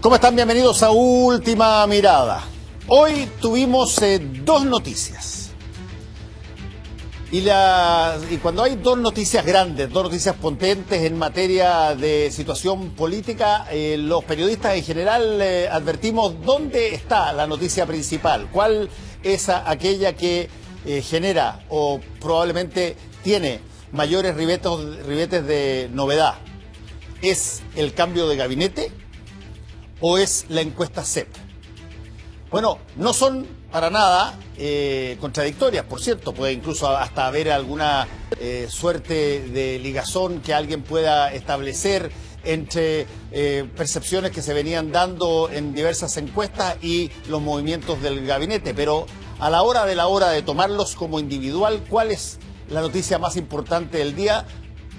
¿Cómo están? Bienvenidos a Última Mirada. Hoy tuvimos dos noticias. Y cuando hay dos noticias grandes, dos noticias potentes en materia de situación política, los periodistas en general advertimos dónde está la noticia principal, cuál es aquella que genera o probablemente tiene mayores ribetes de novedad. ¿Es el cambio de gabinete o es la encuesta CEP? Bueno, no son para nada contradictorias, por cierto. Puede incluso hasta haber alguna suerte de ligazón que alguien pueda establecer entre percepciones que se venían dando en diversas encuestas y los movimientos del gabinete. Pero a la hora de tomarlos como individual, ¿cuál es la noticia más importante del día?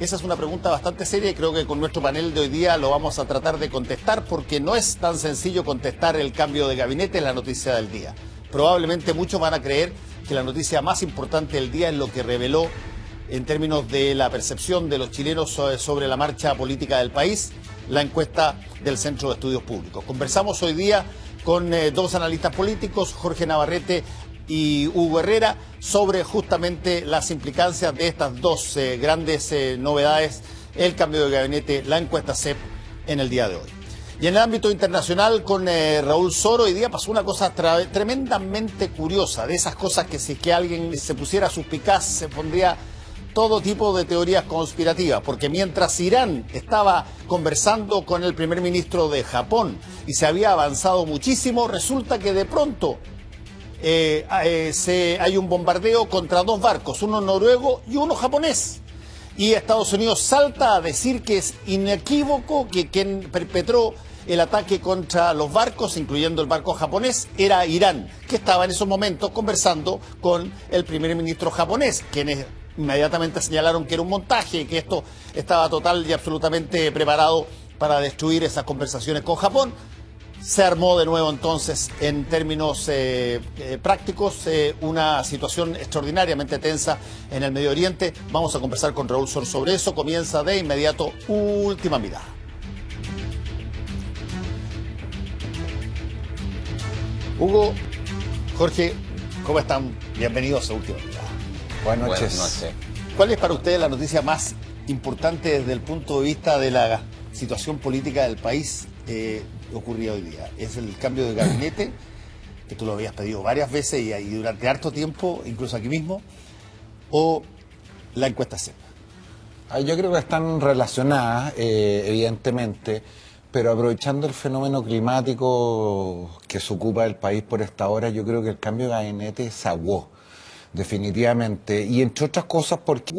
Esa es una pregunta bastante seria y creo que con nuestro panel de hoy día lo vamos a tratar de contestar, porque no es tan sencillo contestar el cambio de gabinete en la noticia del día. Probablemente muchos van a creer que la noticia más importante del día es lo que reveló en términos de la percepción de los chilenos sobre la marcha política del país, la encuesta del Centro de Estudios Públicos. Conversamos hoy día con dos analistas políticos, Jorge Navarrete y Hugo Herrera, sobre justamente las implicancias de estas dos grandes novedades, el cambio de gabinete, la encuesta CEP en el día de hoy. Y en el ámbito internacional con Raúl Soro, hoy día pasó una cosa tremendamente curiosa, de esas cosas que si es que alguien se pusiera suspicaz se pondría todo tipo de teorías conspirativas, porque mientras Irán estaba conversando con el primer ministro de Japón y se había avanzado muchísimo, resulta que de pronto hay un bombardeo contra dos barcos, uno noruego y uno japonés. Y Estados Unidos salta a decir que es inequívoco que quien perpetró el ataque contra los barcos, incluyendo el barco japonés, era Irán, que estaba en esos momentos conversando con el primer ministro japonés, quienes inmediatamente señalaron que era un montaje, que esto estaba total y absolutamente preparado para destruir esas conversaciones con Japón. Se armó de nuevo entonces, en términos prácticos, una situación extraordinariamente tensa en el Medio Oriente. Vamos a conversar con Raúl Sor sobre eso. Comienza de inmediato Última Mirada. Hugo, Jorge, ¿cómo están? Bienvenidos a Última Mirada. Buenas noches. Buenas noches. ¿Cuál es para ustedes la noticia más importante desde el punto de vista de la situación política del país ocurría hoy día? ¿Es el cambio de gabinete, que tú lo habías pedido varias veces y durante harto tiempo, incluso aquí mismo, o la encuesta CEP? Yo creo que están relacionadas, evidentemente, pero aprovechando el fenómeno climático que se ocupa del país por esta hora, yo creo que el cambio de gabinete se aguó, definitivamente, y entre otras cosas porque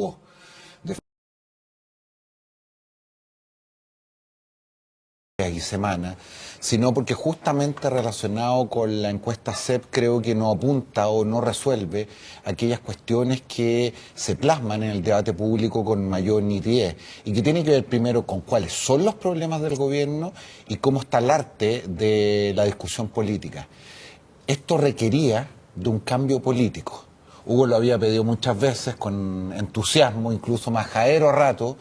y semana, sino porque justamente relacionado con la encuesta CEP creo que no apunta o no resuelve aquellas cuestiones que se plasman en el debate público con mayor nitidez y que tiene que ver primero con cuáles son los problemas del gobierno y cómo está el arte de la discusión política. Esto requería de un cambio político. Hugo lo había pedido muchas veces con entusiasmo, incluso majadero a rato.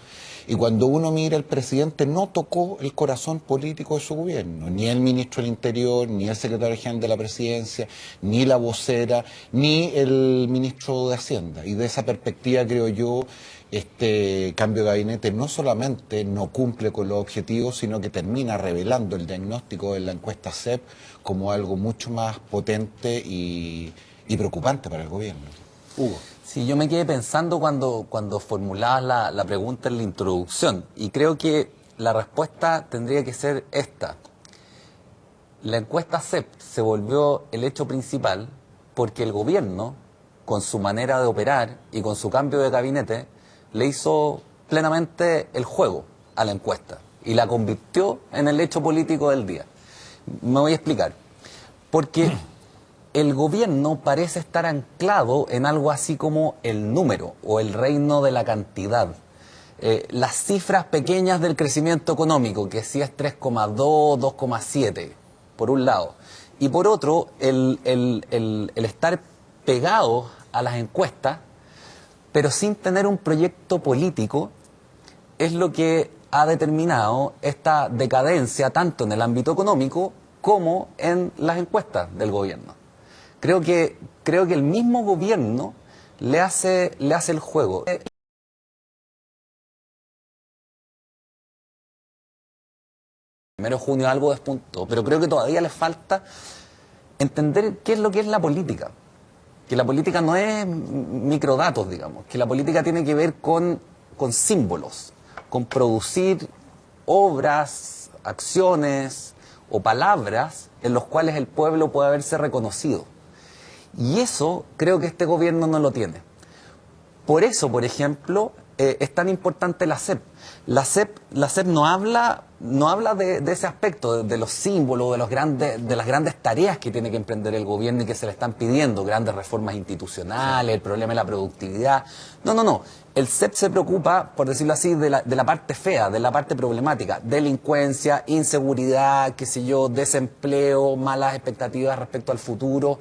Y cuando uno mira, el presidente no tocó el corazón político de su gobierno, ni el ministro del Interior, ni el secretario general de la Presidencia, ni la vocera, ni el ministro de Hacienda. Y de esa perspectiva, creo yo, este cambio de gabinete no solamente no cumple con los objetivos, sino que termina revelando el diagnóstico de la encuesta CEP como algo mucho más potente y preocupante para el gobierno. Hugo. Sí, yo me quedé pensando cuando formulabas la pregunta en la introducción, y creo que la respuesta tendría que ser esta. La encuesta CEP se volvió el hecho principal porque el gobierno, con su manera de operar y con su cambio de gabinete, le hizo plenamente el juego a la encuesta y la convirtió en el hecho político del día. Me voy a explicar. Porque el gobierno parece estar anclado en algo así como el número o el reino de la cantidad. Las cifras pequeñas del crecimiento económico, que si es 3,2, 2,7, por un lado. Y por otro, el estar pegado a las encuestas, pero sin tener un proyecto político, es lo que ha determinado esta decadencia tanto en el ámbito económico como en las encuestas del gobierno. Creo que el mismo gobierno le hace el juego. Primero de junio algo despuntó, pero creo que todavía le falta entender qué es lo que es la política. Que la política no es microdatos, digamos, que la política tiene que ver con símbolos, con producir obras, acciones o palabras en los cuales el pueblo pueda verse reconocido. Y eso creo que este gobierno no lo tiene. Por eso, por ejemplo, es tan importante la SEP. La SEP no habla de ese aspecto, de los símbolos, de las grandes tareas que tiene que emprender el gobierno y que se le están pidiendo, grandes reformas institucionales, el problema de la productividad. No. El SEP se preocupa, por decirlo así, de la parte fea, de la parte problemática, delincuencia, inseguridad, qué sé yo, desempleo, malas expectativas respecto al futuro.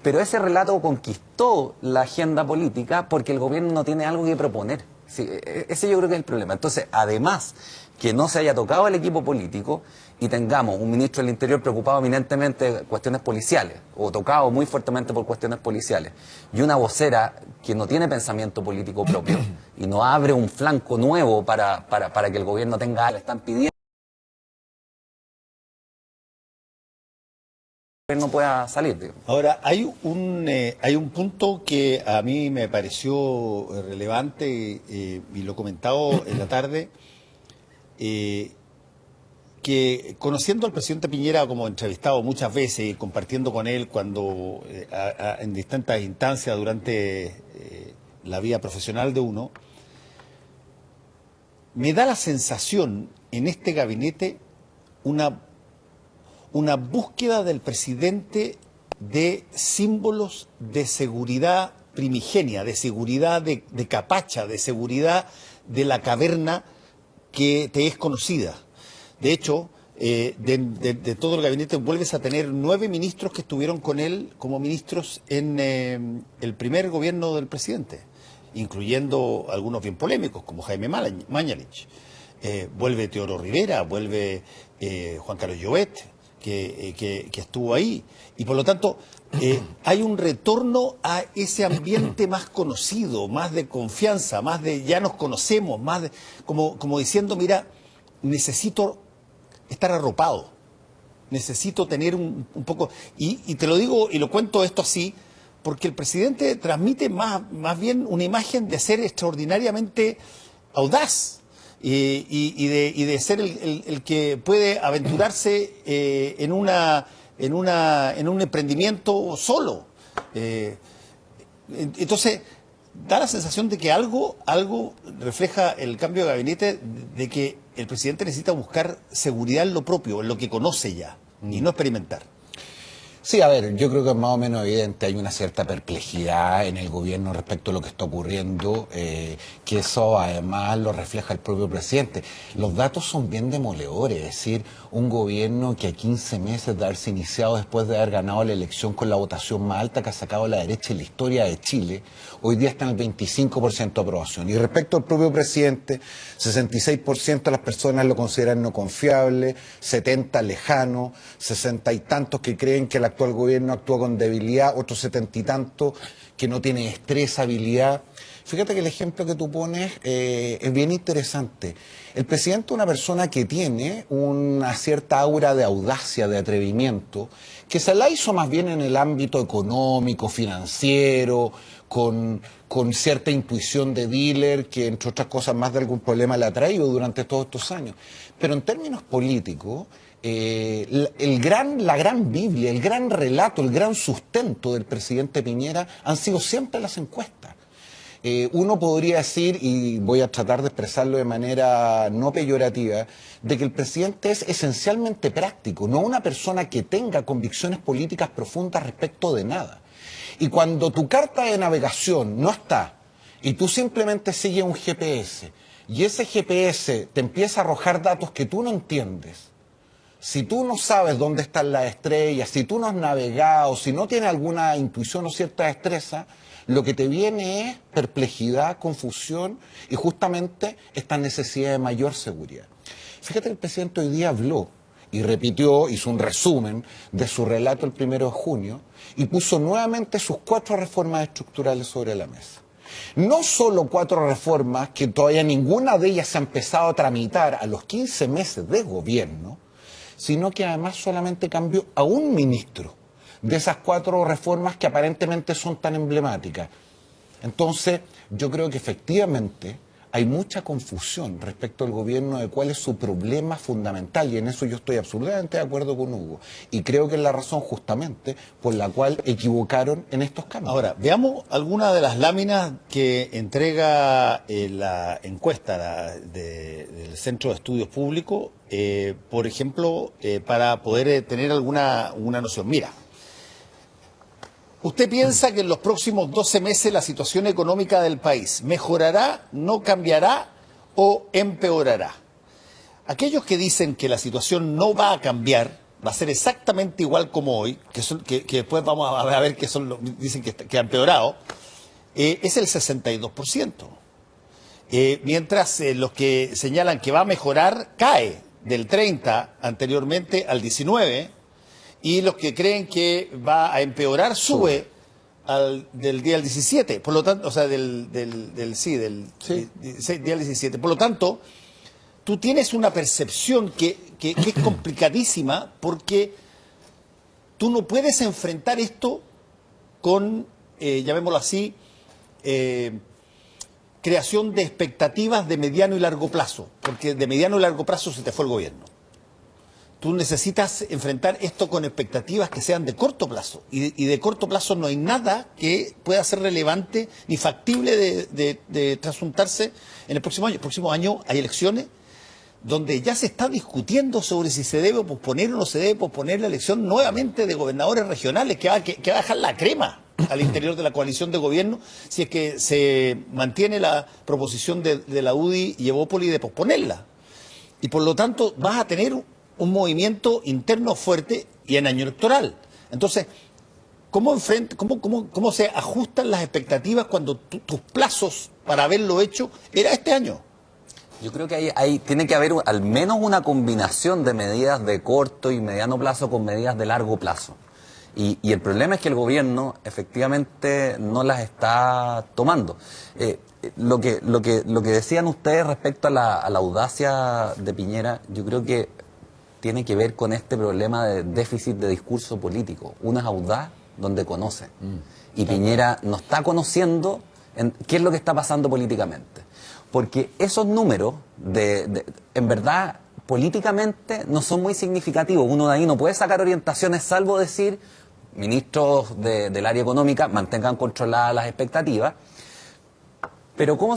Pero ese relato conquistó la agenda política porque el gobierno no tiene algo que proponer. Sí, ese yo creo que es el problema. Entonces, además que no se haya tocado el equipo político y tengamos un ministro del Interior preocupado eminentemente de cuestiones policiales o tocado muy fuertemente por cuestiones policiales y una vocera que no tiene pensamiento político propio y no abre un flanco nuevo para que el gobierno tenga, le están pidiendo que no pueda salir, digamos. Ahora, hay un punto que a mí me pareció relevante y lo he comentado en la tarde, que conociendo al presidente Piñera como entrevistado muchas veces y compartiendo con él cuando en distintas instancias durante la vida profesional de uno, me da la sensación en este gabinete una búsqueda del presidente de símbolos de seguridad primigenia, de seguridad de capacha, de seguridad de la caverna que te es conocida. De hecho, de todo el gabinete vuelves a tener 9 ministros que estuvieron con él como ministros en el primer gobierno del presidente, incluyendo algunos bien polémicos, como Jaime Mañalich. Vuelve Teodoro Rivera, vuelve Juan Carlos Llobet, que estuvo ahí. Y por lo tanto, hay un retorno a ese ambiente más conocido, más de confianza, más de ya nos conocemos, más de, como diciendo, mira, necesito estar arropado, necesito tener un poco... Y te lo digo y lo cuento esto así, porque el presidente transmite más bien una imagen de ser extraordinariamente audaz. Y de ser el que puede aventurarse en un emprendimiento solo. Entonces, da la sensación de que algo refleja el cambio de gabinete, de que el presidente necesita buscar seguridad en lo propio, en lo que conoce ya, y no experimentar. Sí, a ver, yo creo que es más o menos evidente, hay una cierta perplejidad en el gobierno respecto a lo que está ocurriendo, que eso además lo refleja el propio presidente. Los datos son bien demoledores, es decir, un gobierno que a 15 meses de haberse iniciado después de haber ganado la elección con la votación más alta que ha sacado la derecha en la historia de Chile, hoy día está en el 25% de aprobación. Y respecto al propio presidente, 66% de las personas lo consideran no confiable, 70% lejano, 60 y tantos que creen que el actual gobierno actúa con debilidad, otros 70 y tantos que no tiene destreza, habilidad. Fíjate que el ejemplo que tú pones es bien interesante. El presidente es una persona que tiene una cierta aura de audacia, de atrevimiento, que se la hizo más bien en el ámbito económico, financiero, con cierta intuición de dealer, que entre otras cosas más de algún problema le ha traído durante todos estos años. Pero en términos políticos, la gran Biblia, el gran relato, el gran sustento del presidente Piñera han sido siempre las encuestas. Uno podría decir, y voy a tratar de expresarlo de manera no peyorativa, de que el presidente es esencialmente práctico, no una persona que tenga convicciones políticas profundas respecto de nada. Y cuando tu carta de navegación no está, y tú simplemente sigues un GPS, y ese GPS te empieza a arrojar datos que tú no entiendes, si tú no sabes dónde están las estrellas, si tú no has navegado, si no tienes alguna intuición o cierta destreza, lo que te viene es perplejidad, confusión y justamente esta necesidad de mayor seguridad. Fíjate que el presidente hoy día habló y repitió, hizo un resumen de su relato el 1 de junio y puso nuevamente sus 4 reformas estructurales sobre la mesa. No solo 4 reformas que todavía ninguna de ellas se ha empezado a tramitar a los 15 meses de gobierno, sino que además solamente cambió a un ministro de esas 4 reformas que aparentemente son tan emblemáticas. Entonces, yo creo que efectivamente hay mucha confusión respecto al gobierno de cuál es su problema fundamental, y en eso yo estoy absolutamente de acuerdo con Hugo. Y creo que es la razón justamente por la cual equivocaron en estos cambios. Ahora, veamos algunas de las láminas que entrega la encuesta del Centro de Estudios Públicos, por ejemplo, para poder tener una noción. Mira, ¿usted piensa que en los próximos 12 meses la situación económica del país mejorará, no cambiará o empeorará? Aquellos que dicen que la situación no va a cambiar, va a ser exactamente igual como hoy, que después vamos a ver que dicen que ha empeorado, es el 62%. Mientras los que señalan que va a mejorar cae del 30 anteriormente al 19%. Y los que creen que va a empeorar sube del día al 17, por lo tanto, o sea, del día al 17. Por lo tanto, tú tienes una percepción que es complicadísima, porque tú no puedes enfrentar esto con, llamémoslo así, creación de expectativas de mediano y largo plazo, porque de mediano y largo plazo se te fue el gobierno. Tú necesitas enfrentar esto con expectativas que sean de corto plazo. Y de corto plazo no hay nada que pueda ser relevante ni factible de trasuntarse en el próximo año. El próximo año hay elecciones donde ya se está discutiendo sobre si se debe posponer o no se debe posponer la elección nuevamente de gobernadores regionales, que va a dejar la crema al interior de la coalición de gobierno si es que se mantiene la proposición de la UDI y Evópoli de posponerla. Y por lo tanto vas a tener un movimiento interno fuerte y en año electoral. Entonces, ¿cómo se ajustan las expectativas cuando tus plazos para haberlo hecho era este año? Yo creo que tiene que haber al menos una combinación de medidas de corto y mediano plazo con medidas de largo plazo. Y el problema es que el gobierno efectivamente no las está tomando. Lo que decían ustedes respecto a la audacia de Piñera, yo creo que tiene que ver con este problema de déficit de discurso político. Uno es audaz donde conoce. Y Piñera no está conociendo qué es lo que está pasando políticamente. Porque esos números, en verdad, políticamente no son muy significativos. Uno de ahí no puede sacar orientaciones, salvo decir, ministros del área económica mantengan controladas las expectativas. Pero ¿cómo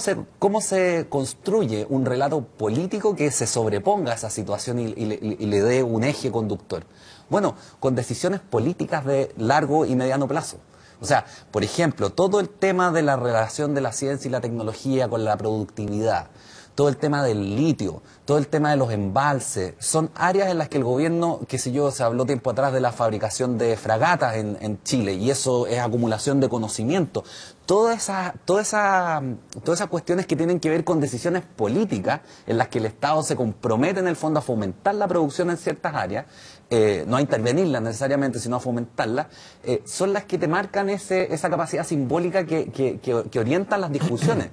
se construye un relato político que se sobreponga a esa situación y le dé un eje conductor? Bueno, con decisiones políticas de largo y mediano plazo. O sea, por ejemplo, todo el tema de la relación de la ciencia y la tecnología con la productividad, todo el tema del litio, todo el tema de los embalses, son áreas en las que el gobierno, qué sé yo, se habló tiempo atrás de la fabricación de fragatas en Chile, y eso es acumulación de conocimiento. Todas esas cuestiones que tienen que ver con decisiones políticas en las que el Estado se compromete en el fondo a fomentar la producción en ciertas áreas, no a intervenirla necesariamente, sino a fomentarla, son las que te marcan esa capacidad simbólica que orientan las discusiones,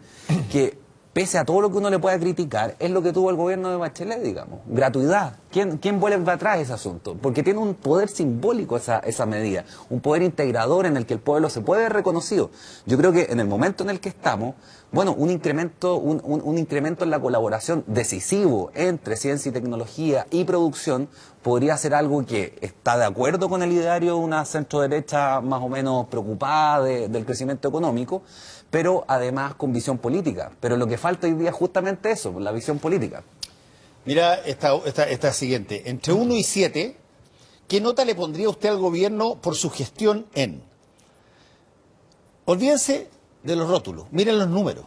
que pese a todo lo que uno le pueda criticar, es lo que tuvo el gobierno de Bachelet, digamos. Gratuidad. ¿Quién vuelve atrás ese asunto? Porque tiene un poder simbólico esa medida, un poder integrador en el que el pueblo se puede ver reconocido. Yo creo que en el momento en el que estamos, bueno, un incremento en la colaboración decisivo entre ciencia y tecnología y producción podría ser algo que está de acuerdo con el ideario de una centro-derecha más o menos preocupada del crecimiento económico, pero además con visión política. Pero lo que falta hoy día es justamente eso, la visión política. Mira esta siguiente. Entre 1 y 7, ¿qué nota le pondría usted al gobierno por su gestión en? Olvídense de los rótulos, miren los números.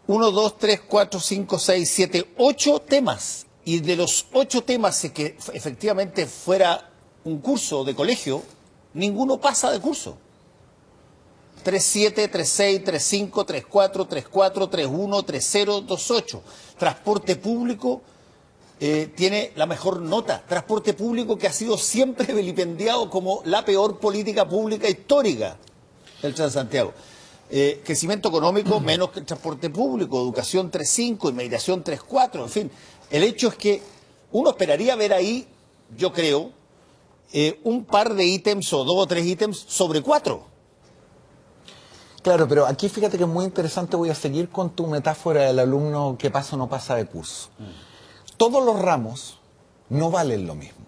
1, 2, 3, 4, 5, 6, 7, 8 temas. Y de los 8 temas, si que efectivamente fuera un curso de colegio, ninguno pasa de curso. 37, 36, 35, 34, 34, 31, 30, 28. Transporte público tiene la mejor nota. Transporte público que ha sido siempre vilipendiado como la peor política pública histórica del Transantiago. Crecimiento económico menos que el transporte público, educación 3.5, inmigración 3.4, en fin. El hecho es que uno esperaría ver ahí, yo creo, un par de ítems o 2 o 3 ítems sobre 4. Claro, pero aquí fíjate que es muy interesante, voy a seguir con tu metáfora del alumno que pasa o no pasa de curso. Todos los ramos no valen lo mismo,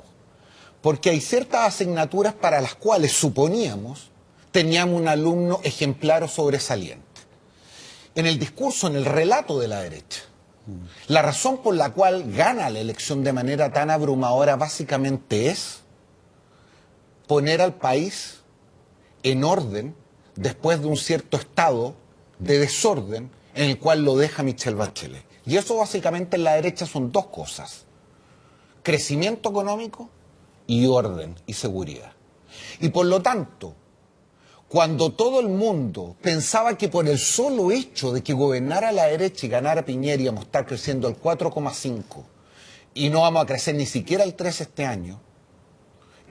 porque hay ciertas asignaturas para las cuales suponíamos teníamos un alumno ejemplar o sobresaliente. En el discurso, en el relato de la derecha, la razón por la cual gana la elección de manera tan abrumadora básicamente es poner al país en orden después de un cierto estado de desorden en el cual lo deja Michelle Bachelet. Y eso básicamente en la derecha son dos cosas: crecimiento económico y orden y seguridad. Y por lo tanto, cuando todo el mundo pensaba que por el solo hecho de que gobernara la derecha y ganara Piñera íbamos a estar creciendo al 4,5 y no vamos a crecer ni siquiera al 3 este año,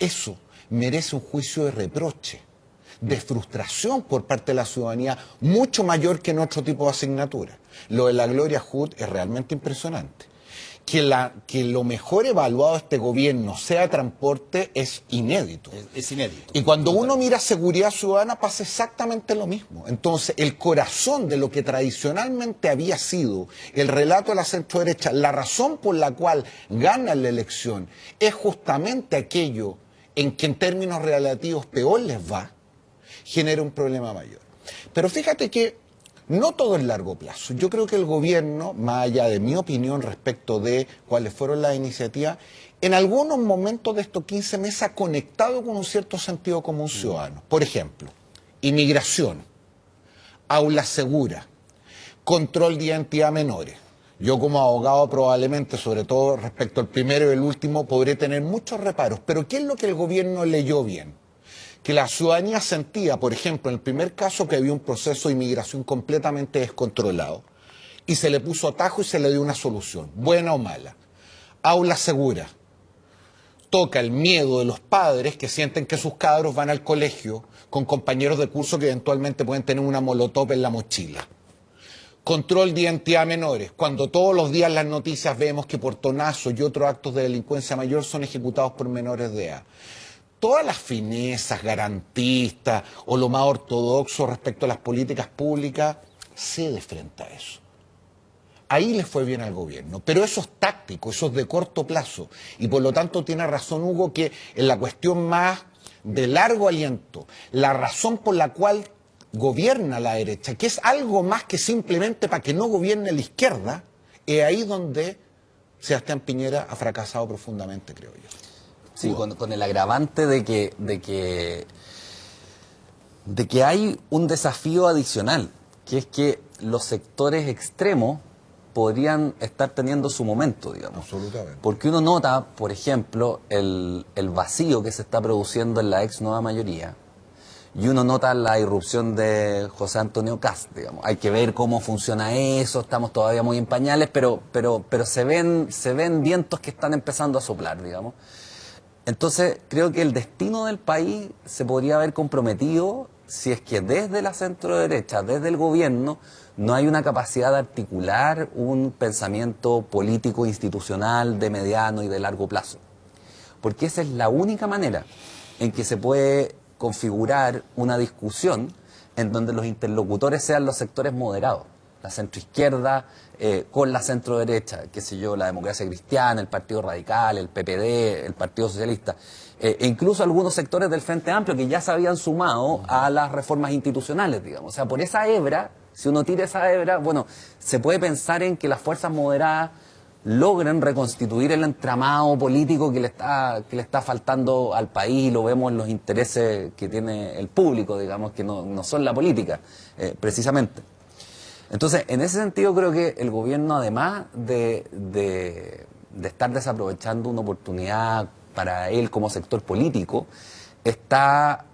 eso merece un juicio de reproche, de frustración por parte de la ciudadanía mucho mayor que en otro tipo de asignatura. Lo de la Gloria Hood es realmente impresionante. Que lo mejor evaluado de este gobierno sea transporte es inédito. Es inédito. Y cuando uno mira seguridad ciudadana pasa exactamente lo mismo. Entonces, el corazón de lo que tradicionalmente había sido el relato de la centroderecha, la razón por la cual gana la elección, es justamente aquello en que en términos relativos peor les va, genera un problema mayor. Pero fíjate que no todo es largo plazo. Yo creo que el gobierno, más allá de mi opinión respecto de cuáles fueron las iniciativas, en algunos momentos de estos 15 meses ha conectado con un cierto sentido común ciudadano. Por ejemplo, inmigración, aula segura, control de identidad menores. Yo como abogado probablemente, sobre todo respecto al primero y el último, podré tener muchos reparos. Pero ¿qué es lo que el gobierno leyó bien? Que la ciudadanía sentía, por ejemplo, en el primer caso que había un proceso de inmigración completamente descontrolado y se le puso atajo y se le dio una solución, buena o mala. Aula segura. Toca el miedo de los padres que sienten que sus cabros van al colegio con compañeros de curso que eventualmente pueden tener una molotov en la mochila. Control de identidad menores, cuando todos los días en las noticias vemos que portonazos y otros actos de delincuencia mayor son ejecutados por menores de edad. Todas las finezas garantistas o lo más ortodoxo respecto a las políticas públicas cede frente a eso. Ahí le fue bien al gobierno, pero eso es táctico, eso es de corto plazo. Y por lo tanto tiene razón Hugo que en la cuestión más de largo aliento, la razón por la cual gobierna la derecha, que es algo más que simplemente para que no gobierne la izquierda, es ahí donde Sebastián Piñera ha fracasado profundamente, creo yo. Sí, con el agravante de que hay un desafío adicional, que es que los sectores extremos podrían estar teniendo su momento, digamos. Absolutamente. Porque uno nota, por ejemplo, el vacío que se está produciendo en la ex nueva mayoría, y uno nota la irrupción de José Antonio Kast, digamos. Hay que ver cómo funciona eso, estamos todavía muy en pañales, pero se ven vientos que están empezando a soplar, digamos. Entonces, creo que el destino del país se podría haber comprometido si es que desde la centroderecha, desde el gobierno, no hay una capacidad de articular un pensamiento político institucional de mediano y de largo plazo. Porque esa es la única manera en que se puede configurar una discusión en donde los interlocutores sean los sectores moderados. La centroizquierda con la centroderecha, qué sé yo, la Democracia Cristiana, el Partido Radical, el PPD, el Partido Socialista, e incluso algunos sectores del Frente Amplio que ya se habían sumado a las reformas institucionales, digamos. O sea, por esa hebra, si uno tira esa hebra, bueno, se puede pensar en que las fuerzas moderadas logren reconstituir el entramado político que le está faltando al país, y lo vemos en los intereses que tiene el público, digamos, que no son la política, precisamente. Entonces, en ese sentido creo que el gobierno, además de estar desaprovechando una oportunidad para él como sector político, está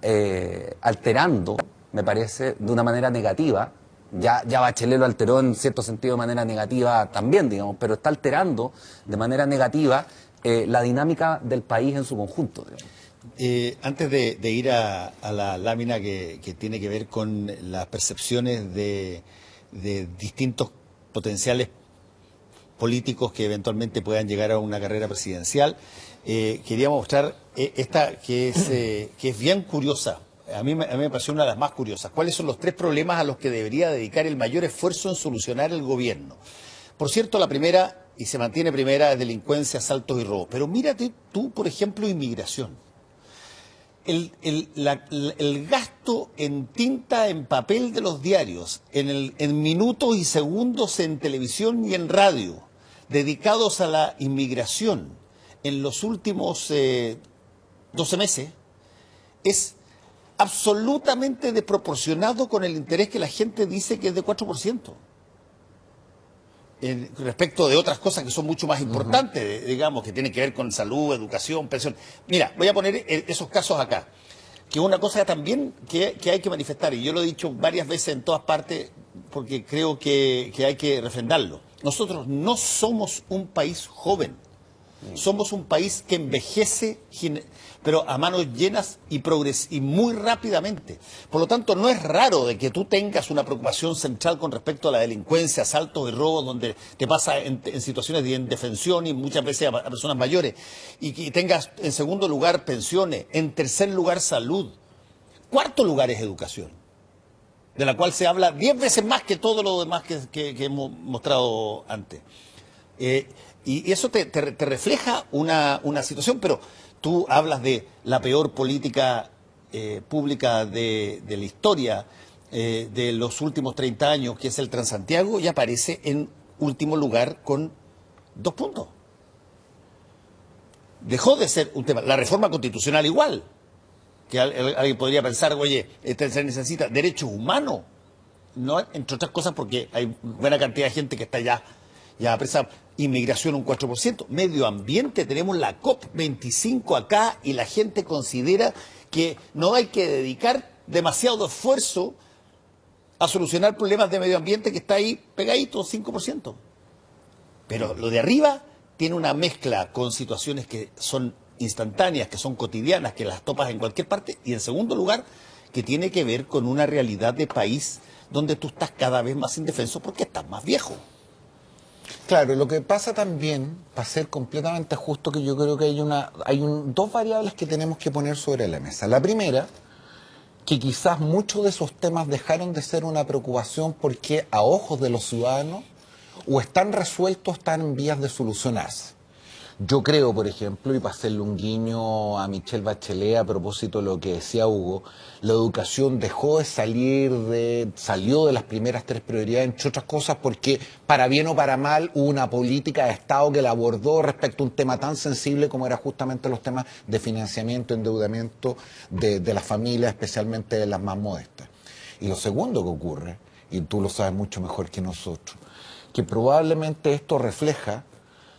alterando me parece, de una manera negativa. Ya Bachelet lo alteró en cierto sentido de manera negativa también, digamos, pero está alterando de manera negativa la dinámica del país en su conjunto, digamos. Antes de ir a la lámina que tiene que ver con las percepciones de distintos potenciales políticos que eventualmente puedan llegar a una carrera presidencial, quería mostrar esta que es bien curiosa. A mí me pareció una de las más curiosas. ¿Cuáles son los 3 problemas a los que debería dedicar el mayor esfuerzo en solucionar el gobierno? Por cierto, la primera, y se mantiene primera, es delincuencia, asaltos y robos. Pero mírate tú, por ejemplo, inmigración. El gasto en tinta, en papel de los diarios, en minutos y segundos en televisión y en radio, dedicados a la inmigración en los últimos 12 meses, es absolutamente desproporcionado con el interés que la gente dice que es de 4%. Respecto de otras cosas que son mucho más importantes, digamos, que tienen que ver con salud, educación, pensión. Mira, voy a poner esos casos acá, que es una cosa también que hay que manifestar, y yo lo he dicho varias veces en todas partes, porque creo que hay que refrendarlo. Nosotros no somos un país joven, somos un país que envejece, pero a manos llenas y muy rápidamente. Por lo tanto, no es raro de que tú tengas una preocupación central con respecto a la delincuencia, asaltos y robos, donde te pasa en situaciones de indefensión y muchas veces a personas mayores, y tengas en segundo lugar pensiones, en tercer lugar salud, cuarto lugar es educación, de la cual se habla 10 veces más que todo lo demás que hemos mostrado antes. Y eso te refleja una situación, pero tú hablas de la peor política pública de la historia de los últimos 30 años, que es el Transantiago, y aparece en último lugar con 2 puntos. Dejó de ser un tema. La reforma constitucional igual, que alguien podría pensar, oye, se necesita derechos humanos, no, entre otras cosas porque hay buena cantidad de gente que está ya presa. Inmigración un 4%, medio ambiente, tenemos la COP25 acá y la gente considera que no hay que dedicar demasiado esfuerzo a solucionar problemas de medio ambiente, que está ahí pegadito, 5%. Pero lo de arriba tiene una mezcla con situaciones que son instantáneas, que son cotidianas, que las topas en cualquier parte, y en segundo lugar, que tiene que ver con una realidad de país donde tú estás cada vez más indefenso porque estás más viejo. Claro, lo que pasa también, para ser completamente justo, que yo creo que hay 2 variables que tenemos que poner sobre la mesa. La primera, que quizás muchos de esos temas dejaron de ser una preocupación porque a ojos de los ciudadanos o están resueltos o están en vías de solucionarse. Yo creo, por ejemplo, y para hacerle un guiño a Michelle Bachelet a propósito de lo que decía Hugo, la educación salió de las primeras 3 prioridades, entre otras cosas, porque para bien o para mal hubo una política de Estado que la abordó respecto a un tema tan sensible como era justamente los temas de financiamiento, endeudamiento de las familias, especialmente de las más modestas. Y lo segundo que ocurre, y tú lo sabes mucho mejor que nosotros, que probablemente esto refleja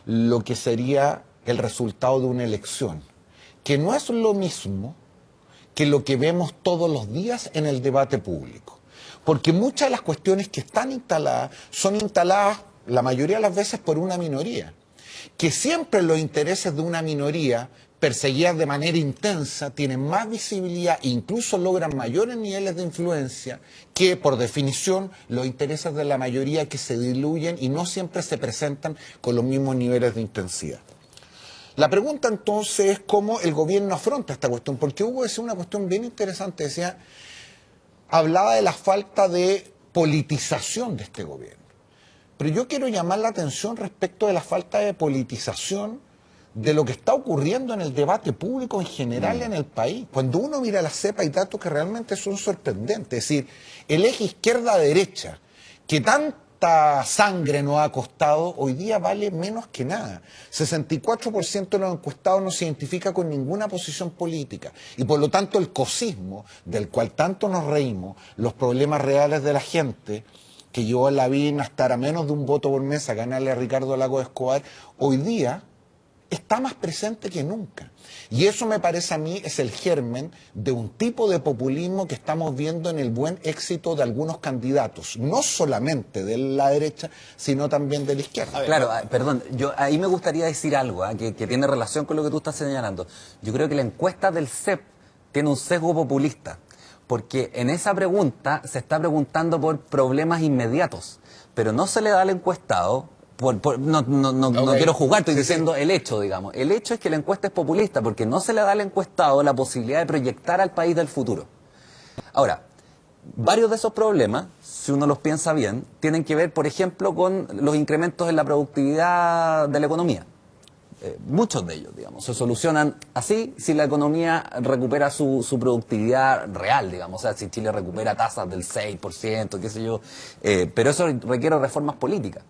lo que sería el resultado de una elección, que no es lo mismo que lo que vemos todos los días en el debate público. Porque muchas de las cuestiones que están instaladas son instaladas la mayoría de las veces por una minoría, que siempre los intereses de una minoría perseguidas de manera intensa tienen más visibilidad e incluso logran mayores niveles de influencia que, por definición, los intereses de la mayoría, que se diluyen y no siempre se presentan con los mismos niveles de intensidad. La pregunta entonces es cómo el gobierno afronta esta cuestión, porque Hugo decía una cuestión bien interesante, hablaba de la falta de politización de este gobierno. Pero yo quiero llamar la atención respecto de la falta de politización de lo que está ocurriendo en el debate público en general en el país. Cuando uno mira la cepa hay datos que realmente son sorprendentes. Es decir, el eje izquierda-derecha, que tanta sangre nos ha costado, hoy día vale menos que nada. 64% de los encuestados no se identifica con ninguna posición política. Y por lo tanto el cosismo, del cual tanto nos reímos, los problemas reales de la gente, que llevó a Lavín a estar a menos de un voto por mesa, ganarle a Ricardo Lagos Escobar, hoy día está más presente que nunca. Y eso me parece a mí es el germen de un tipo de populismo que estamos viendo en el buen éxito de algunos candidatos, no solamente de la derecha, sino también de la izquierda. Claro, perdón, yo ahí me gustaría decir algo que tiene relación con lo que tú estás señalando. Yo creo que la encuesta del CEP tiene un sesgo populista, porque en esa pregunta se está preguntando por problemas inmediatos, pero no se le da al encuestado. No quiero jugar, estoy diciendo el hecho, digamos. El hecho es que la encuesta es populista porque no se le da al encuestado la posibilidad de proyectar al país del futuro. Ahora, varios de esos problemas, si uno los piensa bien, tienen que ver, por ejemplo, con los incrementos en la productividad de la economía. Muchos de ellos, digamos, se solucionan así si la economía recupera su productividad real, digamos. O sea, si Chile recupera tasas del 6%, qué sé yo. Pero eso requiere reformas políticas.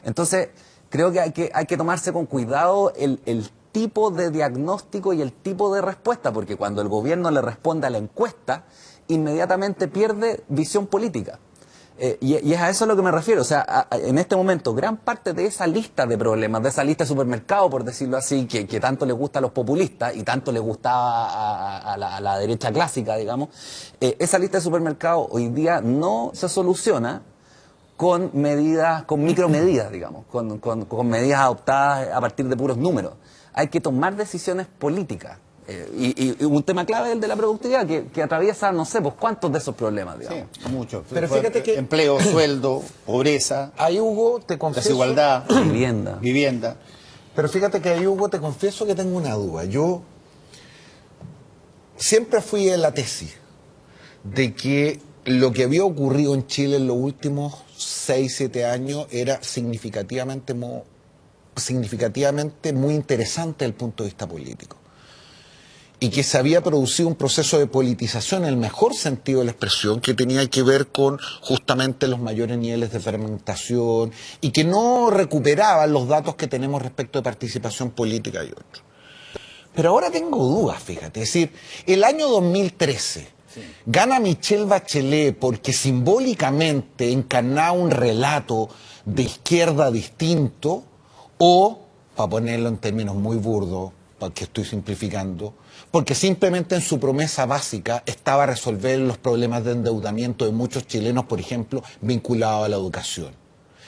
Entonces, creo que hay que tomarse con cuidado el tipo de diagnóstico y el tipo de respuesta, porque cuando el gobierno le responde a la encuesta, inmediatamente pierde visión política. Y es a eso a lo que me refiero. O sea, en este momento, gran parte de esa lista de problemas, de esa lista de supermercado, por decirlo así, que tanto le gusta a los populistas y tanto le gustaba a la derecha clásica, digamos, esa lista de supermercados hoy día no se soluciona con medidas, con micromedidas, digamos, con medidas adoptadas a partir de puros números. Hay que tomar decisiones políticas. Y un tema clave es el de la productividad, que atraviesa, no sé, pues cuántos de esos problemas, digamos. Sí, muchos. Pero fíjate que empleo, sueldo, pobreza, ahí, Hugo, te confieso, desigualdad, Vivienda. Pero fíjate que ahí, Hugo, te confieso que tengo una duda. Yo siempre fui en la tesis de que lo que había ocurrido en Chile en los últimos 6, 7 años era significativamente muy interesante desde el punto de vista político. Y que se había producido un proceso de politización en el mejor sentido de la expresión, que tenía que ver con justamente los mayores niveles de fragmentación y que no recuperaba los datos que tenemos respecto de participación política y otros. Pero ahora tengo dudas, fíjate. Es decir, el año 2013 gana Michelle Bachelet porque simbólicamente encarnaba un relato de izquierda distinto, o, para ponerlo en términos muy burdos, porque estoy simplificando, porque simplemente en su promesa básica estaba a resolver los problemas de endeudamiento de muchos chilenos, por ejemplo, vinculados a la educación.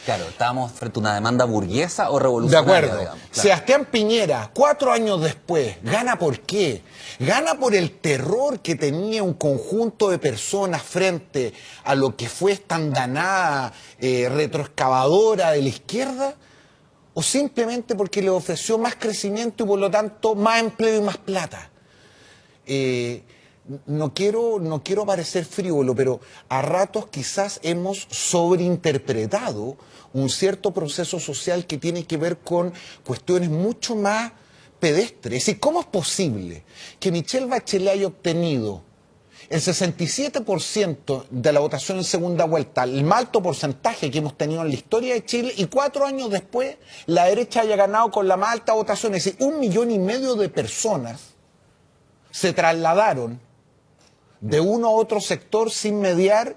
Claro, ¿estábamos frente a una demanda burguesa o De revolucionaria? acuerdo. Digamos? Claro. Sebastián Piñera, 4 años después, ¿gana por qué? ¿Gana por el terror que tenía un conjunto de personas frente a lo que fue esta andanada retroexcavadora de la izquierda? ¿O simplemente porque le ofreció más crecimiento y por lo tanto más empleo y más plata? No quiero parecer frívolo, pero a ratos quizás hemos sobreinterpretado un cierto proceso social que tiene que ver con cuestiones mucho más pedestres. Es decir, ¿cómo es posible que Michelle Bachelet haya obtenido el 67% de la votación en segunda vuelta, el más alto porcentaje que hemos tenido en la historia de Chile, y 4 años después la derecha haya ganado con la más alta votación? Es decir, 1,5 millones de personas se trasladaron de uno a otro sector sin mediar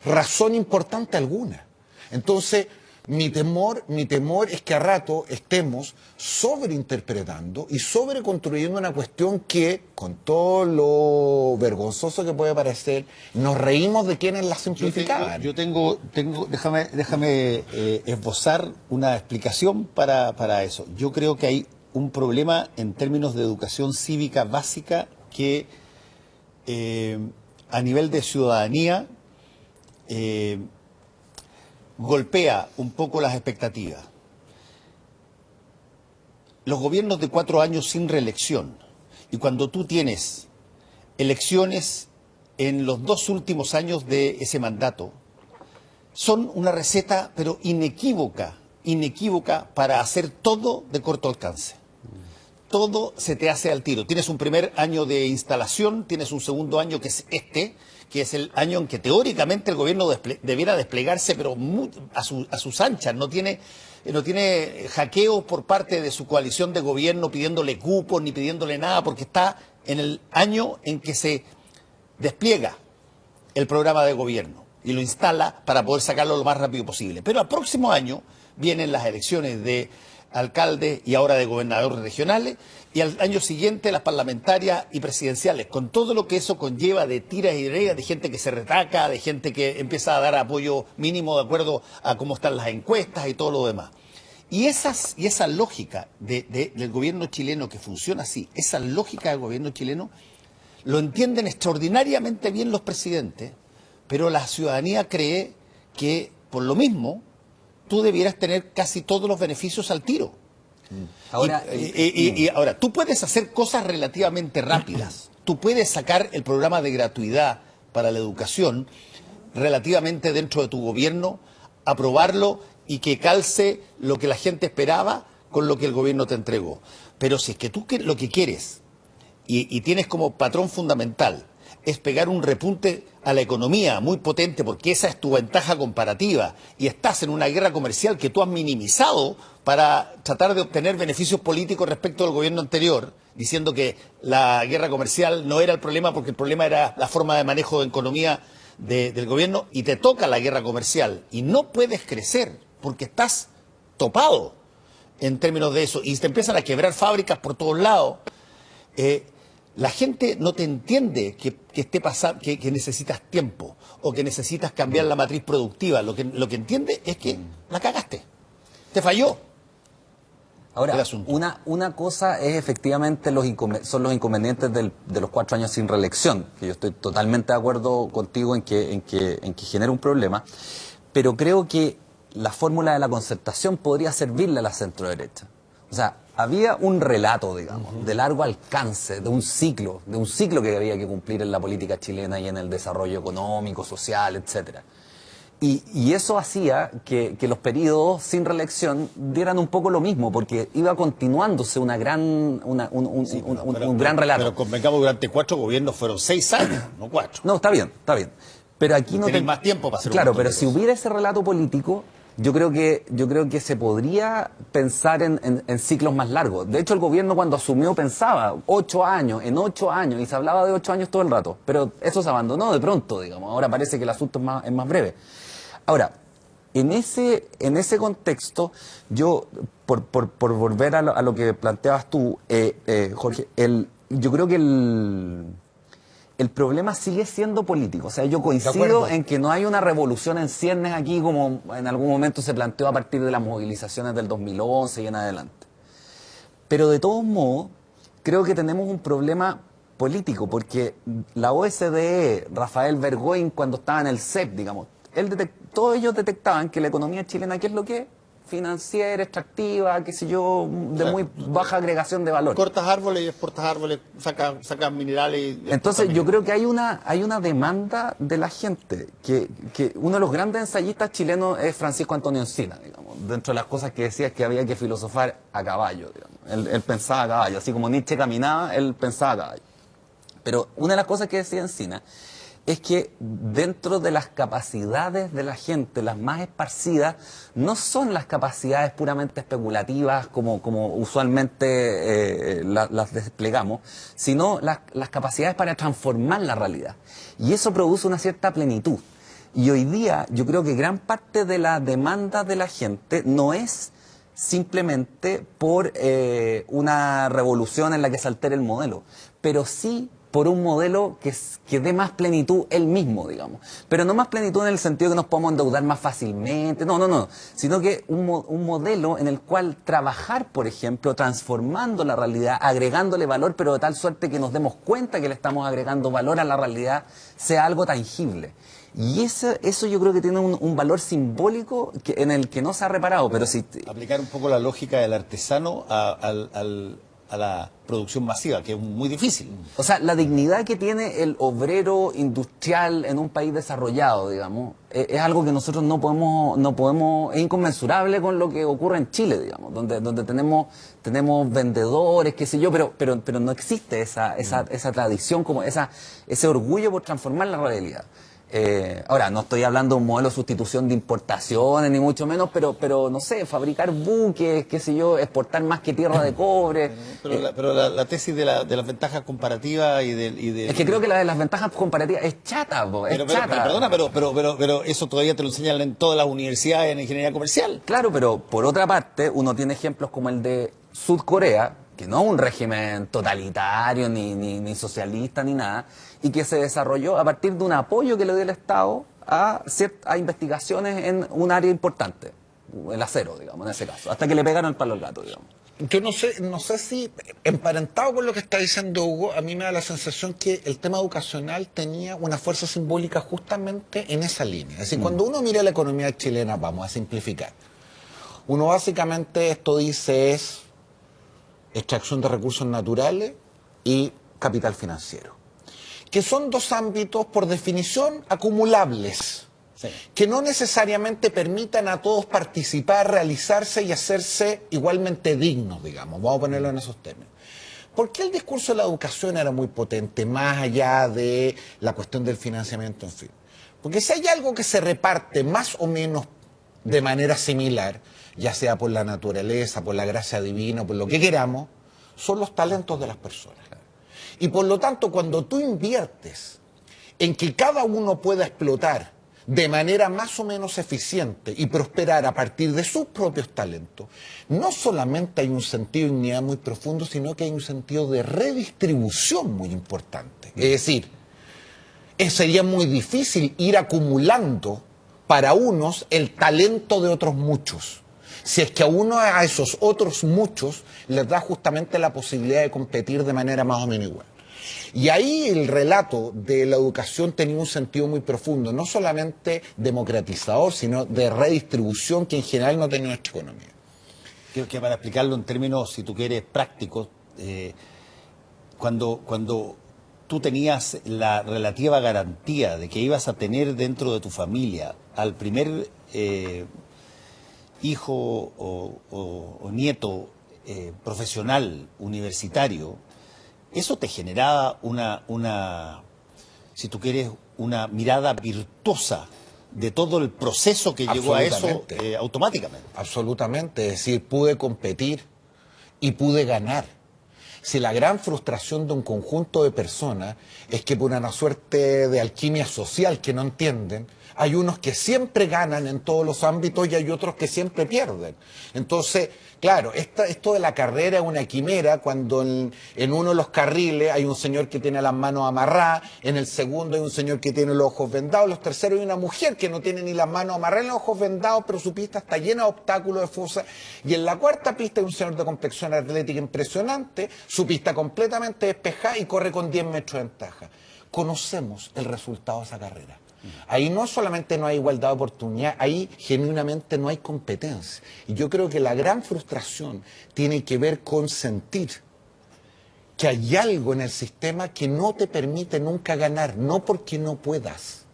razón importante alguna. Entonces, mi temor es que a rato estemos sobreinterpretando y sobreconstruyendo una cuestión que, con todo lo vergonzoso que puede parecer, nos reímos de quienes la simplificaban. Déjame esbozar una explicación para eso. Yo creo que hay un problema en términos de educación cívica básica que a nivel de ciudadanía golpea un poco las expectativas. Los gobiernos de 4 años sin reelección, y cuando tú tienes elecciones en los 2 últimos años de ese mandato, son una receta pero inequívoca para hacer todo de corto alcance. Todo se te hace al tiro. Tienes un primer año de instalación, tienes un segundo año que es que es el año en que teóricamente el gobierno debiera desplegarse, pero a sus anchas. No tiene hackeos por parte de su coalición de gobierno pidiéndole cupos ni pidiéndole nada, porque está en el año en que se despliega el programa de gobierno y lo instala para poder sacarlo lo más rápido posible. Pero al próximo año vienen las elecciones de alcaldes y ahora de gobernadores regionales, y al año siguiente las parlamentarias y presidenciales, con todo lo que eso conlleva de tiras y dregas, de gente que se retaca, de gente que empieza a dar apoyo mínimo de acuerdo a cómo están las encuestas y todo lo demás. Y esa lógica del gobierno chileno que funciona así, esa lógica del gobierno chileno, lo entienden extraordinariamente bien los presidentes, pero la ciudadanía cree que, por lo mismo, tú debieras tener casi todos los beneficios al tiro. Ahora, Ahora, tú puedes hacer cosas relativamente rápidas. Tú puedes sacar el programa de gratuidad para la educación relativamente dentro de tu gobierno, aprobarlo y que calce lo que la gente esperaba con lo que el gobierno te entregó. Pero si es que tú lo que quieres y tienes como patrón fundamental es pegar un repunte a la economía muy potente, porque esa es tu ventaja comparativa, y estás en una guerra comercial que tú has minimizado para tratar de obtener beneficios políticos respecto al gobierno anterior, diciendo que la guerra comercial no era el problema porque el problema era la forma de manejo de economía del gobierno, y te toca la guerra comercial y no puedes crecer porque estás topado en términos de eso, y te empiezan a quebrar fábricas por todos lados. La gente no te entiende que esté pasando, que necesitas tiempo o que necesitas cambiar la matriz productiva. Lo que entiende es que la cagaste, te falló. ahora, una cosa es efectivamente son los inconvenientes de los 4 años sin reelección, que yo estoy totalmente de acuerdo contigo en que genera un problema, pero creo que la fórmula de la concertación podría servirle a la centroderecha. O sea, había un relato, digamos, de largo alcance, de un ciclo que había que cumplir en la política chilena y en el desarrollo económico, social, etcétera. Y eso hacía que los periodos sin reelección dieran un poco lo mismo, porque iba continuándose un gran relato. Pero convengamos, durante 4 gobiernos fueron 6 años, no 4. No, está bien. Pero aquí no tenés más tiempo para hacer Claro, un montón pero de si cosas. hubiera ese relato político, yo creo que se podría pensar en ciclos más largos. De hecho, el gobierno cuando asumió pensaba 8 años, y se hablaba de 8 años todo el rato. Pero eso se abandonó de pronto, digamos. Ahora parece que el asunto es más breve. Ahora, en ese contexto, yo, por volver a lo que planteabas tú, Jorge, yo creo que el problema sigue siendo político. O sea, yo coincido en que no hay una revolución en ciernes aquí como en algún momento se planteó a partir de las movilizaciones del 2011 y en adelante. Pero de todos modos, creo que tenemos un problema político, porque la OSDE, Rafael Bergoin, cuando estaba en el CEP, digamos, todos ellos detectaban que la economía chilena, ¿qué es lo que es? Financiera, extractiva, qué sé yo, de muy baja agregación de valor. Cortas árboles y exportas árboles, sacas minerales. Entonces yo creo que hay una demanda de la gente, que uno de los grandes ensayistas chilenos es Francisco Antonio Encina, digamos. Dentro de las cosas que decía es que había que filosofar a caballo, digamos. Él pensaba a caballo, así como Nietzsche caminaba, él pensaba a caballo. Pero una de las cosas que decía Encina es que dentro de las capacidades de la gente, las más esparcidas, no son las capacidades puramente especulativas como usualmente las desplegamos, sino las capacidades para transformar la realidad. Y eso produce una cierta plenitud. Y hoy día yo creo que gran parte de la demanda de la gente no es simplemente por una revolución en la que se altere el modelo, pero sí por un modelo que dé más plenitud él mismo, digamos. Pero no más plenitud en el sentido que nos podamos endeudar más fácilmente, no, sino que un modelo en el cual trabajar, por ejemplo, transformando la realidad, agregándole valor, pero de tal suerte que nos demos cuenta que le estamos agregando valor a la realidad, sea algo tangible. Y eso yo creo que tiene un valor simbólico en el que no se ha reparado, pero si... Aplicar un poco la lógica del artesano a la producción masiva, que es muy difícil. O sea, la dignidad que tiene el obrero industrial en un país desarrollado, digamos, es algo que nosotros no podemos, es inconmensurable con lo que ocurre en Chile, digamos, donde tenemos vendedores, qué sé yo, pero no existe esa tradición, como ese orgullo por transformar la realidad. Ahora, no estoy hablando de un modelo de sustitución de importaciones, ni mucho menos, pero no sé, fabricar buques, qué sé yo, exportar más que tierra de cobre. Pero la tesis de las ventajas comparativas y de... Es que creo que la de las ventajas comparativas es chata, po, es chata. Perdona, pero eso todavía te lo enseñan en todas las universidades en ingeniería comercial. Claro, pero por otra parte, uno tiene ejemplos como el de Sudcorea, que no es un régimen totalitario, ni socialista, ni nada, y que se desarrolló a partir de un apoyo que le dio el Estado a investigaciones en un área importante, el acero, digamos, en ese caso, hasta que le pegaron el palo al gato, digamos. Yo no sé si, emparentado con lo que está diciendo Hugo, a mí me da la sensación que el tema educacional tenía una fuerza simbólica justamente en esa línea. Es decir, cuando uno mira la economía chilena, vamos a simplificar, uno básicamente esto dice es extracción de recursos naturales y capital financiero, que son dos ámbitos por definición acumulables, sí, que no necesariamente permitan a todos participar, realizarse y hacerse igualmente dignos, digamos, vamos a ponerlo en esos términos. ¿Por qué el discurso de la educación era muy potente, más allá de la cuestión del financiamiento, en fin? Porque si hay algo que se reparte más o menos de manera similar, ya sea por la naturaleza, por la gracia divina, por lo que queramos, son los talentos de las personas. Y por lo tanto, cuando tú inviertes en que cada uno pueda explotar de manera más o menos eficiente y prosperar a partir de sus propios talentos, no solamente hay un sentido de dignidad muy profundo, sino que hay un sentido de redistribución muy importante. Es decir, sería muy difícil ir acumulando para unos el talento de otros muchos, si es que a esos otros muchos les da justamente la posibilidad de competir de manera más o menos igual. Y ahí el relato de la educación tenía un sentido muy profundo, no solamente democratizador, sino de redistribución que en general no tenía nuestra economía. Creo que para explicarlo en términos, si tú quieres, prácticos, cuando tú tenías la relativa garantía de que ibas a tener dentro de tu familia al primer hijo o nieto profesional universitario, eso te generaba si tú quieres, una mirada virtuosa de todo el proceso que llegó a eso automáticamente. Absolutamente, es decir, pude competir y pude ganar. Si la gran frustración de un conjunto de personas es que por una suerte de alquimia social que no entienden, hay unos que siempre ganan en todos los ámbitos y hay otros que siempre pierden. Entonces, claro, esto de la carrera es una quimera cuando en uno de los carriles hay un señor que tiene las manos amarradas, en el segundo hay un señor que tiene los ojos vendados, en los terceros hay una mujer que no tiene ni las manos amarradas ni los ojos vendados, pero su pista está llena de obstáculos, de fosas, y en la cuarta pista hay un señor de complexión atlética impresionante, su pista completamente despejada y corre con 10 metros de ventaja. Conocemos el resultado de esa carrera. Ahí no solamente no hay igualdad de oportunidad, ahí genuinamente no hay competencia. Y yo creo que la gran frustración tiene que ver con sentir que hay algo en el sistema que no te permite nunca ganar, no porque no puedas,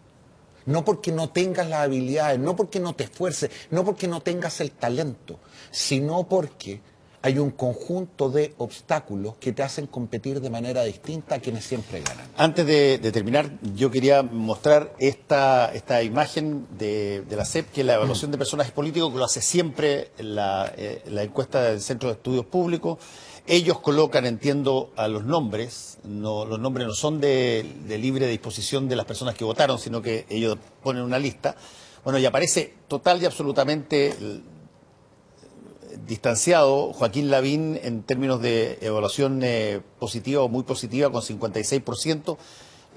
no porque no tengas las habilidades, no porque no te esfuerces, no porque no tengas el talento, sino porque hay un conjunto de obstáculos que te hacen competir de manera distinta a quienes siempre ganan. Antes de terminar, yo quería mostrar esta imagen de la CEP, que es la evaluación de personajes políticos, que lo hace siempre la encuesta del Centro de Estudios Públicos. Ellos colocan, entiendo, a los nombres. Los nombres no son de libre disposición de las personas que votaron, sino que ellos ponen una lista. Bueno, y aparece total y absolutamente distanciado Joaquín Lavín en términos de evaluación positiva o muy positiva, con 56%.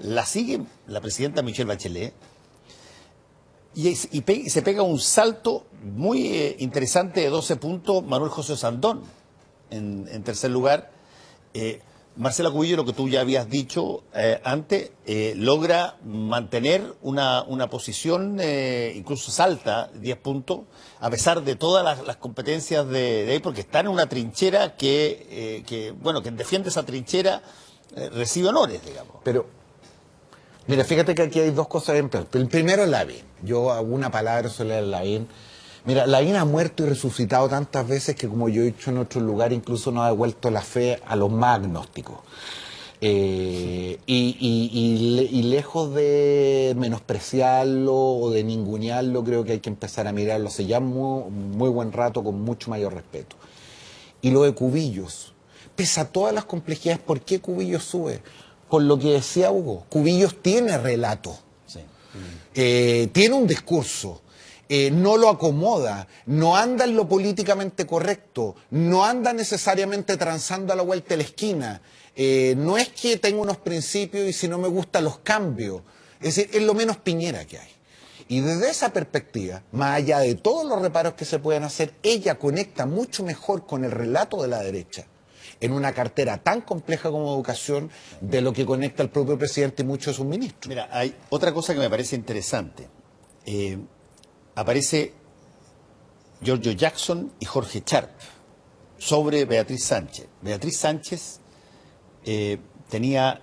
La sigue la presidenta Michelle Bachelet y se pega un salto muy interesante de 12 puntos Manuel José Sandón en tercer lugar. Marcela Cubillo, lo que tú ya habías dicho antes, logra mantener una posición, incluso salta 10 puntos, a pesar de todas las competencias de ahí, porque está en una trinchera que quien defiende esa trinchera recibe honores, digamos. Pero, mira, fíjate que aquí hay dos cosas en plan. El primero es Lavín. Yo hago una palabra sobre Lavín. Mira, Lavín ha muerto y resucitado tantas veces que, como yo he dicho en otro lugar, incluso nos ha devuelto la fe a los más agnósticos. Y lejos de menospreciarlo o de ningunearlo, creo que hay que empezar a mirarlo hace ya muy buen rato con mucho mayor respeto. Y lo de Cubillos, pese a todas las complejidades, ¿por qué Cubillos sube? Por lo que decía Hugo, Cubillos tiene relato, Sí. tiene un discurso. No lo acomoda, no anda en lo políticamente correcto, no anda necesariamente transando a la vuelta de la esquina. No es que tenga unos principios y si no me gustan los cambios. Es decir, es lo menos Piñera que hay. Y desde esa perspectiva, más allá de todos los reparos que se pueden hacer, ella conecta mucho mejor con el relato de la derecha en una cartera tan compleja como educación de lo que conecta el propio presidente y muchos de sus ministros. Mira, hay otra cosa que me parece interesante. Aparece Giorgio Jackson y Jorge Sharp sobre Beatriz Sánchez. Beatriz Sánchez tenía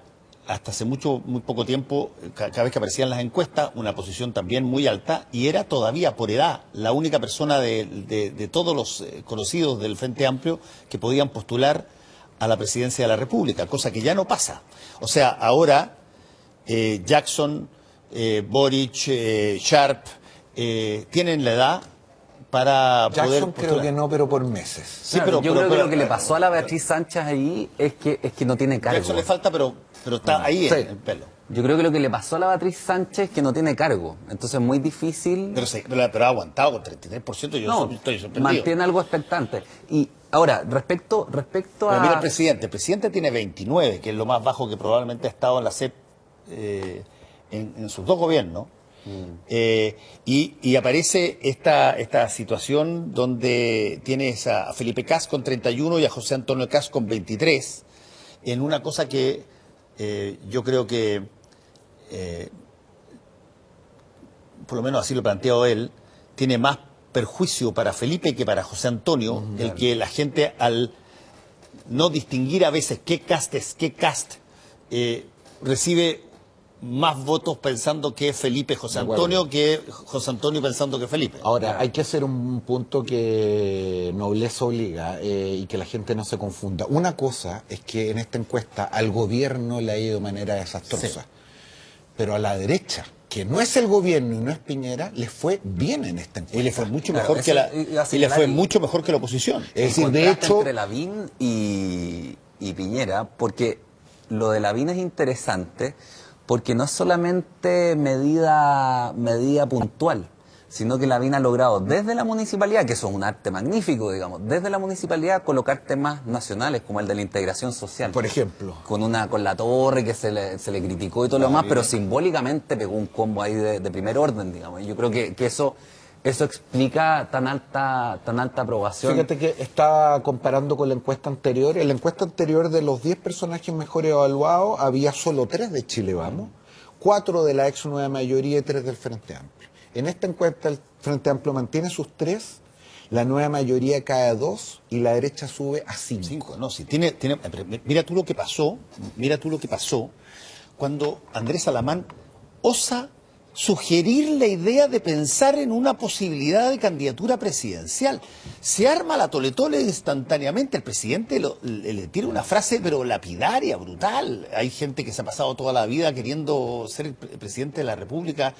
hasta hace muy poco tiempo, cada vez que aparecían las encuestas, una posición también muy alta y era todavía por edad la única persona de todos los conocidos del Frente Amplio que podían postular a la presidencia de la República, cosa que ya no pasa. O sea, ahora Jackson, Boric, Sharp tienen la edad para Jackson poder creo postular. que no, pero por meses. Sí, Claro, yo creo que lo que le pasó a la pero- Beatriz Sánchez ahí es que no tiene cargo. Jackson le falta, pero está ahí Sí. en el pelo. Yo creo que lo que le pasó a la Beatriz Sánchez es que no tiene cargo. Entonces es muy difícil. Pero ha aguantado con 33%, yo No, estoy sorprendido. mantiene algo expectante. Y ahora, respecto Pero a... mira el presidente tiene 29, que es lo más bajo que probablemente ha estado en la CEP en sus dos gobiernos. Y aparece esta situación donde tienes a Felipe Kast con 31 y a José Antonio Kast con 23, en una cosa que yo creo que, por lo menos así lo planteó él, tiene más perjuicio para Felipe que para José Antonio, el que la gente al no distinguir a veces qué Kast es qué Kast, recibe más votos pensando que es Felipe José De acuerdo. Antonio que José Antonio pensando que es Felipe. Ahora, hay que hacer un punto que nobleza obliga y que la gente no se confunda. Una cosa es que en esta encuesta al gobierno le ha ido de manera desastrosa, Sí. pero a la derecha, que no es el gobierno y no es Piñera, le fue bien en esta encuesta. Y le fue mucho Claro, mejor que eso la iba a y le fue señalar mucho mejor que la oposición. Es decir, el de contraste hecho, entre Lavín y Piñera, porque lo de Lavín es interesante, porque no es solamente medida puntual, sino que Lavín ha logrado desde la municipalidad, que eso es un arte magnífico, digamos, desde la municipalidad colocar temas nacionales como el de la integración social. por ejemplo, Con la torre que se le criticó y todo lo demás, pero simbólicamente pegó un combo ahí de primer orden, digamos. Y yo creo que eso explica tan alta aprobación. fíjate que estaba comparando con la encuesta anterior. En la encuesta anterior, de los 10 personajes mejor evaluados, había solo 3 de Chile Vamos, 4 de la ex nueva mayoría y 3 del Frente Amplio. En esta encuesta el Frente Amplio mantiene sus 3, la nueva mayoría cae a 2 y la derecha sube a 5. 5, no, si pero mira tú lo que pasó cuando Andrés Alamán osa sugerir la idea de pensar en una posibilidad de candidatura presidencial. Se arma la tole-tole instantáneamente, el presidente le tira una frase pero lapidaria, brutal. Hay gente que se ha pasado toda la vida queriendo ser el presidente de la República.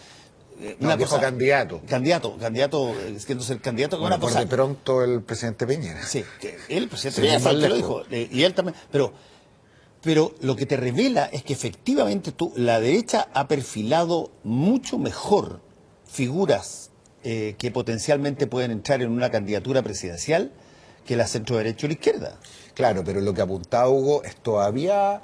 No, dijo candidato. Queriendo ser candidato, Bueno, una por cosa. de pronto el presidente Piñera. Sí, que el presidente Sí, Piñera fue el más que lo lejos. dijo, y él también, pero lo que te revela es que efectivamente la derecha ha perfilado mucho mejor figuras que potencialmente pueden entrar en una candidatura presidencial que la centro derecha o la izquierda. Claro, pero lo que apuntaba Hugo es todavía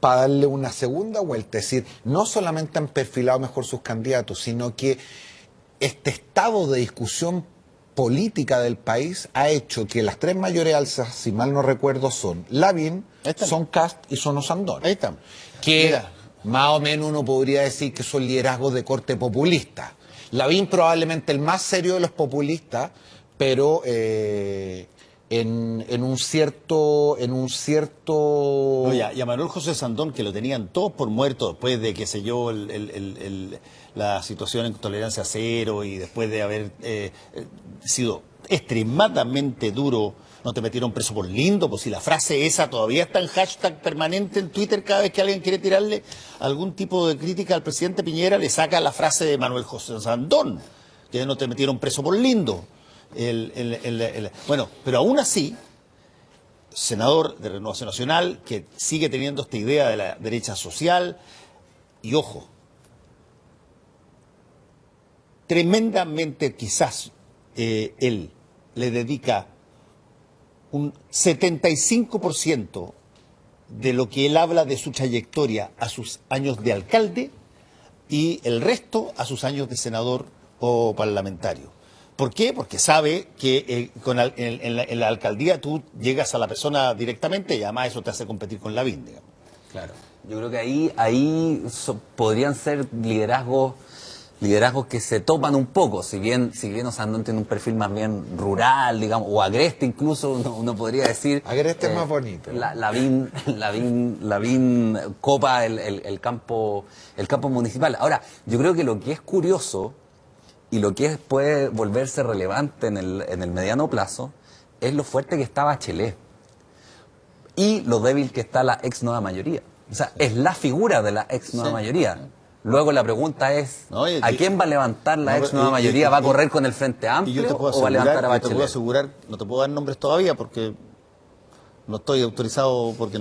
para darle una segunda vuelta. Es decir, no solamente han perfilado mejor sus candidatos, sino que este estado de discusión política del país ha hecho que las 3 mayores alzas, si mal no recuerdo, son Lavín, Ahí están. son Kast y son Osandón. Ahí están. Que Mira. más o menos uno podría decir que son liderazgos de corte populista. Lavín probablemente el más serio de los populistas, pero en un cierto No, y a Manuel José Sandón, que lo tenían todos por muerto después de, qué sé yo, la situación en tolerancia cero y después de haber sido extremadamente duro no te metieron preso por lindo, pues si la frase esa todavía está en hashtag permanente en Twitter, cada vez que alguien quiere tirarle algún tipo de crítica al presidente Piñera, le saca la frase de Manuel José Sandón, que no te metieron preso por lindo. Bueno, pero aún así, senador de Renovación Nacional, que sigue teniendo esta idea de la derecha social, y ojo, tremendamente quizás él le dedica un 75% de lo que él habla de su trayectoria a sus años de alcalde y el resto a sus años de senador o parlamentario. ¿Por qué? Porque sabe que en la alcaldía tú llegas a la persona directamente y además eso te hace competir con Lavín, digamos. Claro. Yo creo que ahí podrían ser liderazgos que se topan un poco, si bien Osandón tiene un perfil más bien rural, digamos, o agreste incluso, uno podría decir. Agreste es más bonito. Lavín copa el campo municipal. Ahora, yo creo que lo que es curioso y lo que puede volverse relevante en el mediano plazo es lo fuerte que está Bachelet y lo débil que está la ex nueva mayoría. O sea, es la figura de la ex nueva mayoría. Luego la pregunta es, ¿a quién va a levantar la ex nueva mayoría? ¿Va a correr con el Frente Amplio o va a levantar a Bachelet? Te puedo asegurar, no te puedo dar nombres todavía porque no estoy autorizado, porque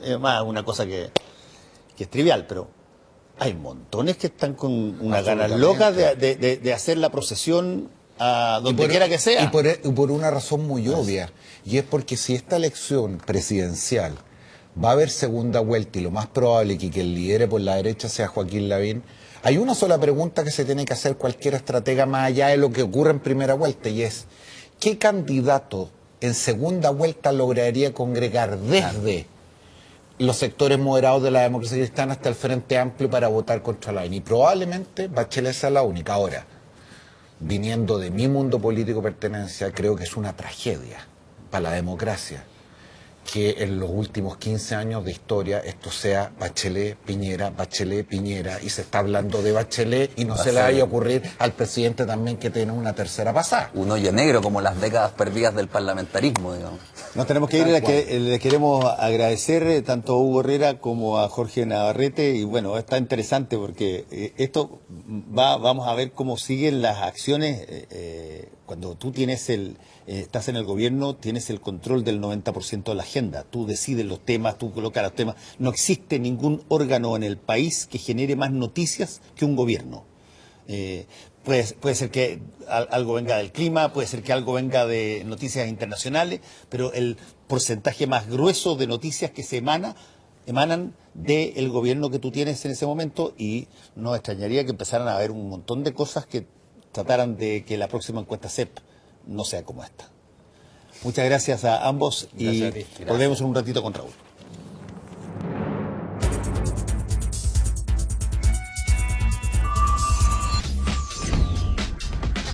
es más una cosa que es trivial, pero hay montones que están con unas ganas locas de hacer la procesión a donde quiera que sea. Y por una razón muy obvia, y es porque si esta elección presidencial va a haber segunda vuelta y lo más probable es que el lidere por la derecha sea Joaquín Lavín, hay una sola pregunta que se tiene que hacer cualquier estratega más allá de lo que ocurre en primera vuelta, y es ¿qué candidato en segunda vuelta lograría congregar desde los sectores moderados de la democracia cristiana hasta el Frente Amplio para votar contra Lavín? Y probablemente Bachelet sea la única. Ahora, viniendo de mi mundo político pertenencia, creo que es una tragedia para la democracia que en los últimos 15 años de historia esto sea Bachelet, Piñera, y se está hablando de Bachelet y no se le vaya a ocurrir al presidente también que tiene una tercera pasada. Un hoyo negro como las décadas perdidas del parlamentarismo, digamos. Nos tenemos que ir, le queremos agradecer tanto a Hugo Herrera como a Jorge Navarrete, y bueno, está interesante porque esto vamos a ver cómo siguen las acciones cuando tú tienes estás en el gobierno, tienes el control del 90% de la agenda, tú decides los temas, tú colocas los temas, no existe ningún órgano en el país que genere más noticias que un gobierno. Puede ser que algo venga del clima, puede ser que algo venga de noticias internacionales, pero el porcentaje más grueso de noticias que se emanan del gobierno que tú tienes en ese momento, y nos extrañaría que empezaran a haber un montón de cosas que trataran de que la próxima encuesta CEP no sea como esta. Muchas gracias a ambos y volvemos en un ratito con Raúl.